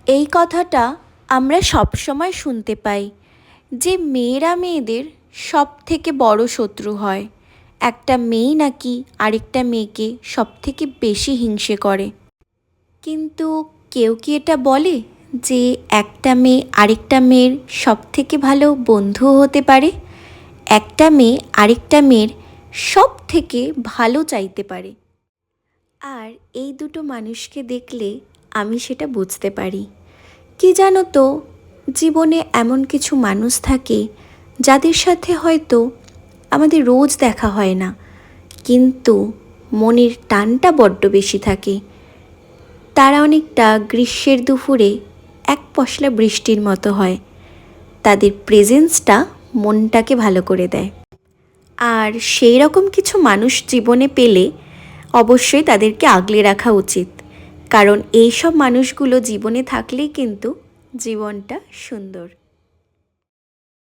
এই কথাটা আমরা সবসময় শুনতে পাই যে মেয়েরা মেয়েদের সব থেকে বড় শত্রু হয়। একটা মেয়ে নাকি আরেকটা মেয়েকে সব থেকে বেশি হিংসে করে। কিন্তু কেউ কি এটা বলে যে একটা মেয়ে আরেকটা মেয়ের সব থেকে ভালো বন্ধুও হতে পারে? একটা মেয়ে আরেকটা মেয়ের সব থেকে ভালো চাইতে পারে। আর এই দুটো মানুষকে দেখলে আমি সেটা বুঝতে পারি। কি জানো তো, জীবনে এমন কিছু মানুষ থাকে যাদের সাথে হয়তো আমাদের রোজ দেখা হয় না, কিন্তু মনের টানটা বড্ড বেশি থাকে। তারা অনেকটা গ্রীষ্মের দুপুরে এক পশলা বৃষ্টির মতো হয়। তাদের প্রেজেন্সটা মনটাকে ভালো করে দেয়। আর সেই রকম কিছু মানুষ জীবনে পেলে অবশ্যই তাদেরকে আগলে রাখা উচিত, কারণ এই সব মানুষগুলো জীবনে থাকলেই কিন্তু জীবনটা সুন্দর।